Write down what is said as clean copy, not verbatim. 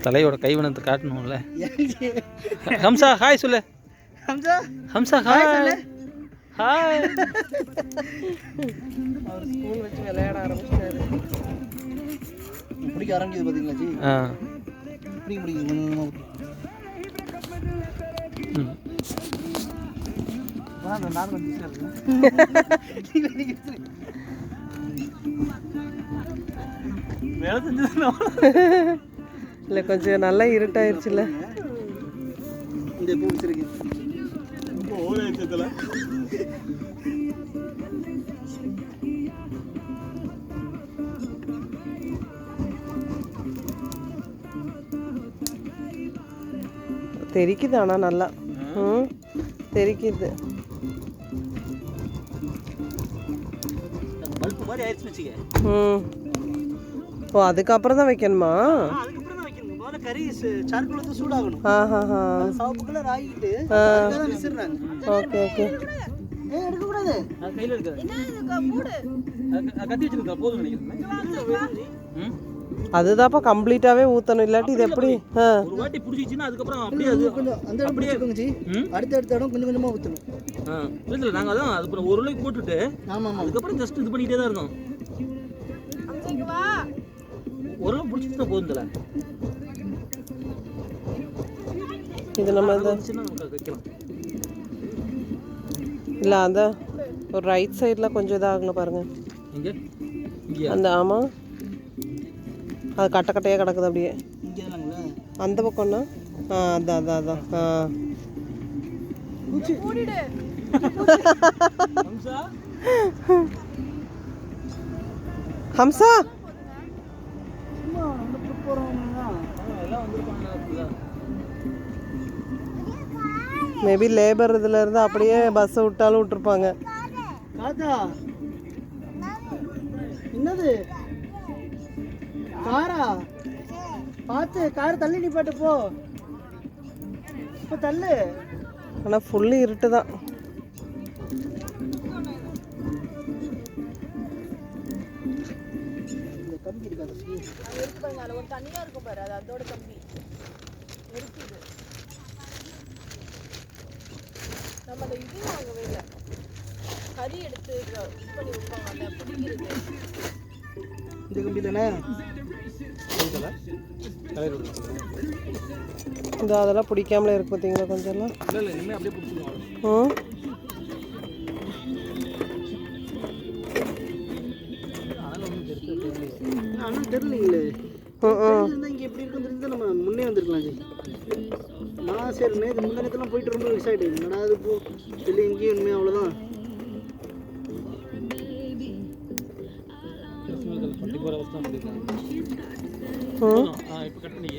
தலையோட கைவனத்தை காட்டணும்ல. ஹம்சா ஹாய் சொல்லு. Hamsa hi hi. அவர் ஸ்கூல் வச்சு விளையாட ஆரம்பிச்சிட்டாரு. பிடிக்க ஆரம்பிக்குது பார்த்தீங்களா ஜி? பிடிக்கும். இல்லை கொஞ்சம் நல்லா இருட்டாயிருச்சுல்ல. இந்த பூ பிடிச்சிருக்கு. தெரிக்குது ஆனால் நல்லா தெரிக்குது. ஓ அதுக்கப்புறம் தான் வைக்கணுமா? கறி சார்கோல் வந்து சூடாகணும். சவப்பு கலர் ஆகிட்டு அதான் விசிறாங்க. Okay okay. எடுக்க கூடாது. கையில இருக்கு. என்னது மூடு. கத்தி வச்சிருக்கா போதும் நினைக்கிறேன். அதுதான்ப்பா கம்ப்ளீட்டாவே ஊத்தணும், இல்லாட்டி இது எப்படி? ஒரு வாட்டி புடிச்சிச்சுனா அதுக்கு அப்புறம் அப்படியே அது கொஞ்சம் அந்த அப்படியே இருக்குங்க ஜி. அடுத்த இடம் கொஞ்சம் கொஞ்சமா ஊத்தணும். இல்ல நாங்க அதான் அது அப்புறம் ஒரு உருளை போட்டுட்டு ஆமா அதுக்கு அப்புறம் ஜஸ்ட் இது பண்ணிட்டே தான் இருந்தோம். அங்க வா. ஒரு உருளை புடிச்சிட்டா போதும்ல. இது நம்ம வைக்கலாம். இல்ல அந்த ஒரு ரைட் சைடுல கொஞ்சம் இதாகல பாருங்க. இங்க அந்த ஆமா அது கட்ட கட்டையாக கிடக்குது அப்படியே. அந்த பக்கம்னா அதான் அதான் அதான் ஹம்சா மேபி லேபர் இதுல இருந்து அப்படியே பஸ் விட்டாலும் விட்டுருப்பாங்க. என்னது காரா? பார்த்து கார் தள்ளி நிப்பாட்டு போ. இப்போ தள்ளு. ஆனால் ஃபுல்லு இருட்டு தான். இந்த கம்பி இருக்காது ஒரு தனியாக இருக்கும் பாரு, அது அதோட கம்பி இருக்குது. நம்ம அந்த இது வாங்கவே இல்லை, கறி எடுத்து இது பண்ணி விற்பாங்க அந்த பிடிக்கிறது. இந்த கம்பி தானே இந்த அதெல்லாம் பிடிக்காமலே இருக்கு பார்த்தீங்களா கொஞ்சம் எல்லாம். இல்லை இனிமேல் அப்படியே பிடிச்சிடுவோம். ஆனால் தெரியலீங்களே. இங்கே எப்படி இருக்குன்னு தெரிஞ்சு நம்ம முன்னே வந்துருக்கலாம் ஜி. நான் சரி நேற்று முன்னேற்றலாம் போயிட்டு ரொம்ப மிஸ் ஆகிட்டேன். என்னடா அது போ இல்லை இங்கேயும் உண்மையாக அவ்வளோதான். இப்போ கட் பண்ணி